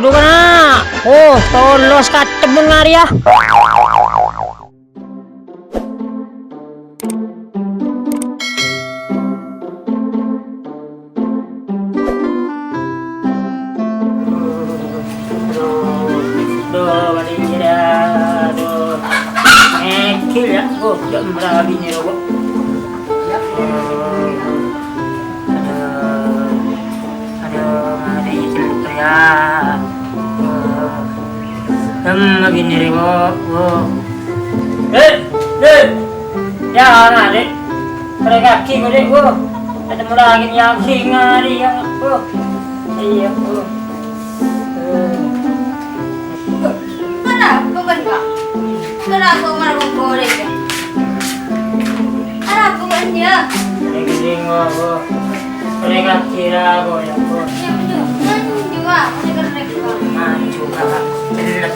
Aduh kena. Oh, tolos katebun ngari ya. Oh, jam berapa ini loh? Ada itu ya. Begini nih, ya ada. Mereka kiki deh, ada mulai yang singa nih, iya, Mana, bukan kak? Kenapa malah goreng ya? Apa bukan dia? Mereka kira ya, Ya betul. Juga, mereka keren juga, jelek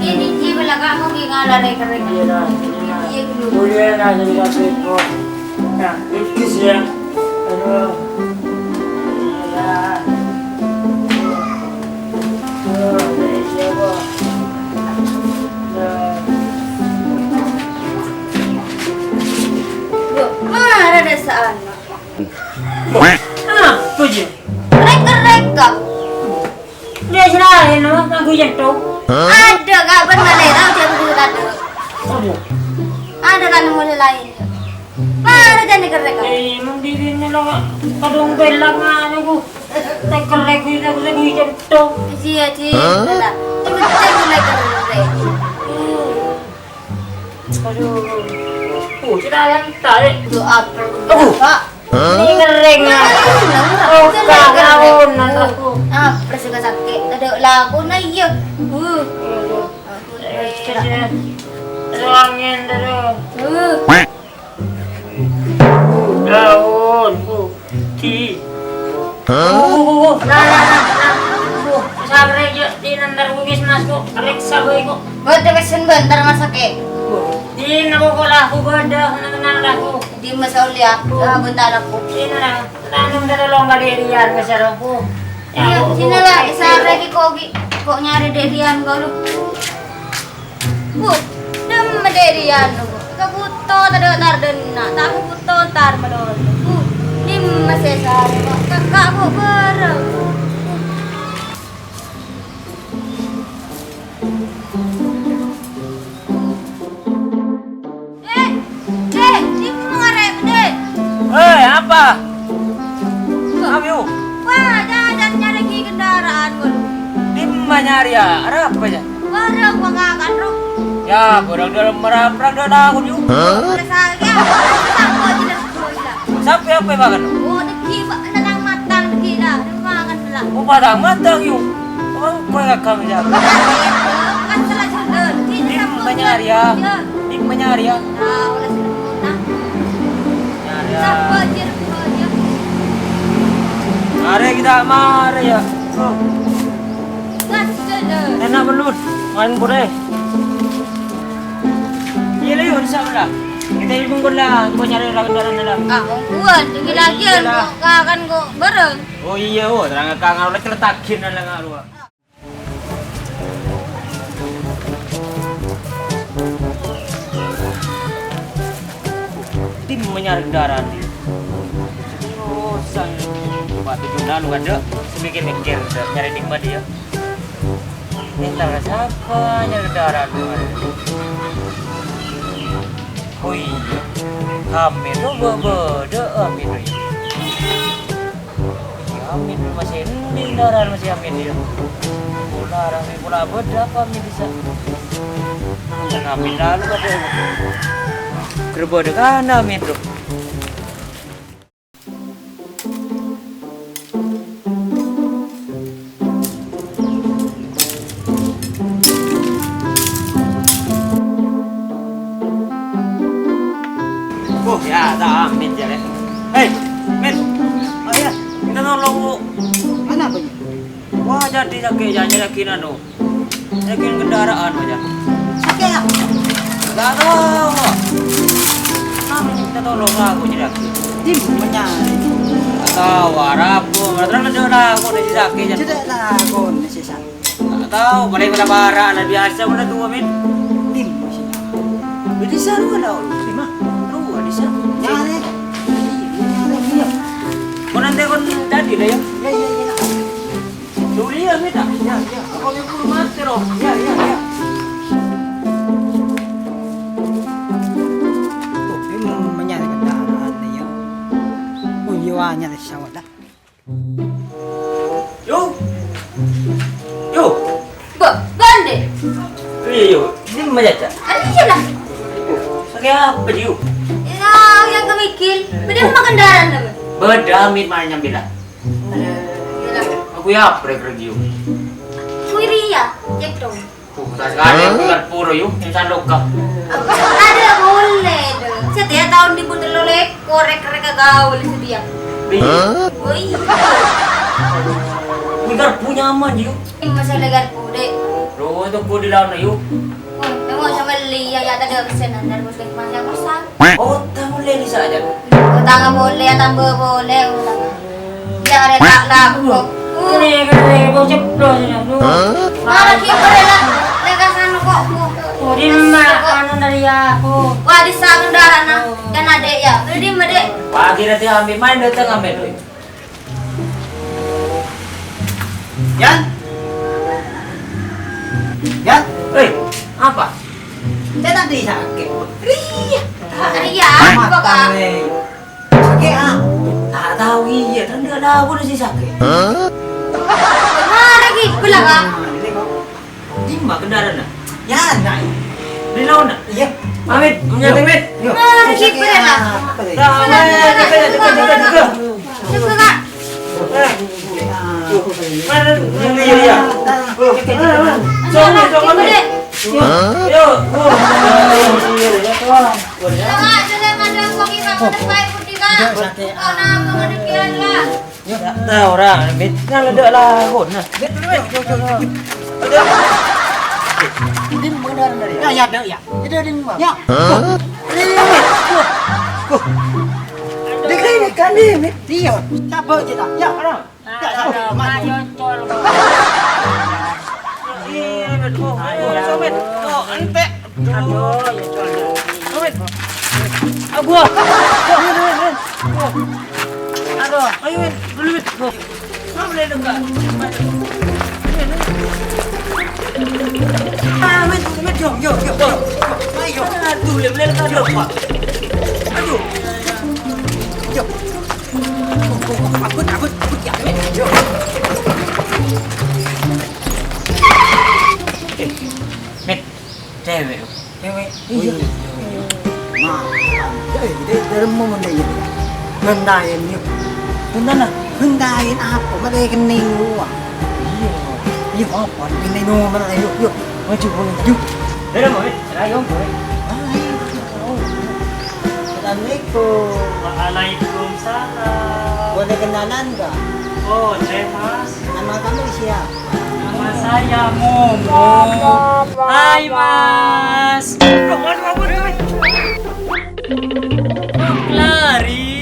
Ini dia belakang mau ngala keren. Iya dulu. Boleh lah jadi kasih kok. Nah, itu sih. Aduh. Ya. Mana ada sana? Tujuh. Reka. Dia selain aku jatuh. Ada kabar mana tahu dia begitu ada. Ada kan mulai lain. Mana jadi kereka? Mendirinya lah kadung belang aku. Tekerek itu aku lagi jatuh. Iya, lah. Itu mulai kereka. Aduh. Sudah yang tarik. Itu apa? Pak. Ini ngering oh kagawon aku. Persuka sakit. Ada lagu na iya. Angin dulu. Daun putih. Sabre aja di nandar bugis masku. Reksa boy ko. Gua ada pesen bentar masake. Di nakukulah ko gada nanang ko. Di masaulya, bentar aku. Sino na? Tanong na longga diriyan ka sa ko. Iya, sini lah. Isa lagi kok nyari derian kau lu. Dem derian lu. Kabuto tada tardena, tak kabuto tar malon. Nim masih sare kakak bu bareng. Apa? Ayo. Wah, jangan nyari kendaraan kau. Di mana nyari ya? Ada apa ya? Bareng mengangkat ru. Ya, barang dalam meraprak dan aku juga. Udah saya, aku tidak sekolah. Sampai apa bahkan? Oh, teki, nadang matang teki dah, makan lah. Oh, padang matang yuk. Oh, mereka kami jaga. Kan salah jalan. Di mana nyari ya? Di mana nyari ya? Nah, udah sudah. Nyari ya. Siapa aja. Mari kita mari ya. Gas jalan. Enak belut. Main boleh. Iya lah yun, sama lah. Kita ibang lah, kau nyari kendaraan lah. Ah, ungguan, tinggi lagi kan kok bareng. Oh iya, terang kangen oleh keletakin lah ngaru. Tim menyari kendaraan. Oh, sang batu jundan ada semikir mikir nyari di mana dia. Entar siapa nyari kendaraan oh iya, Amin tuh beda Amin ya. Amin masih ini kendaraan masih Amin dia. Pula beda apa Amin bisa? Dan Amin lalu pada berbeda kan Amin tuh. Oh ya, tak Amin jalan. Hei, Min, oh ya, kita nolong bu. Mana apa ini? Wah jadi sakit jangan yakinan tuh. Yakin kendaraan aja. Sakit ya? Gak tahu. Namanya kita tolong aku jadi. Tim menyari. tahu Arabu, terus ada lah aku udah sakit jadi. Sudah lah kon si Sak. Nggak tahu, paling pada bara lah biasa udah tua min. Dim si. Di sana lah, Lima. dua di sana. Ya le. Iya. Kau nanti kau tadi dah ya. Ya ya ya. Dulu ya minta. Ya ya. Kau yang puluh mati loh. Ya ya ya. Tuh, dia menyari kendaraan nih ya. Uyuannya le sawah dah. Yo, yo, Bande. iya yo. Ini macam apa? Ano lah? Sakit apa yo? Yang kemikil. Pwede mo makandaran naman. Berdamit mana yang bilang? Aku ya pre-pre yo. Kuiria. Yang dong. Tak sekali aku kan puro yo, insan lokal. Ada boleh dong. Setiap tahun diputar oleh korek-korek gaul sedia. Oh iya. Mikir punya aman yo. Ini masalah legal kude. Bro, itu ku di lawan yo. Tengok sama Lia ya tadi kesenan dari muslim masih kosan. Oh, tamu lagi saja. Utang boleh, tambah boleh utang. Ya ada tak laku. Kene bau ceplos ni. Mana kita boleh legasan kok. Di mana dari aku? Wah di sana kendaraan dan adek ya. Jadi adek. Pagi nanti ambil main datang ambil duit. Yan. Yan. Hei, apa? Dia tadi sakit. Ria. Ria apa kak? Sakit ah. Tak tahu iya, kan dia dah aku dah sakit. Mana lagi? Pulang kak? Di mana kendaraan nak? Ya, nah. Di lawan nak? Iya. Amit, menyatu mit. Yuk. Mana lagi? Pulang kak? Dah, jaga. Coba kak. Mana ni dia? Jangan, Boleh. Yo. Jangan ada kok kita baik putih kak. Kau nama mendekian lah. Tak tahu orang, mit. Nak ledek lah kon. Din mengendaran dari. Ya, ya, ya. Itu din mah. Ya. Dia kan dia, mit. Dia. Siapa kita? Ya, orang. Ya, siapa? Maju. Mit, cewek. Iya. Nah, dia dari mana dia? Ngendain yuk. Benar Ngendain apa? Mereka kening lu. Iya. Iya apa? Ini nu mana yuk yuk. Maju boleh yuk. Dari mana? Dari yang boleh. Assalamualaikum. Waalaikumsalam. Boleh kenalan enggak? Oh, Mas. Nama kamu siapa? Nama saya Momo. Hai, Mas. Lari.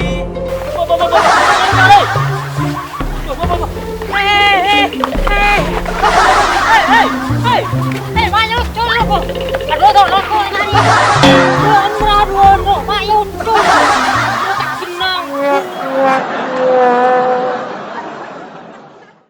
Hei, banyak colok. Aduh, tolong kau ini.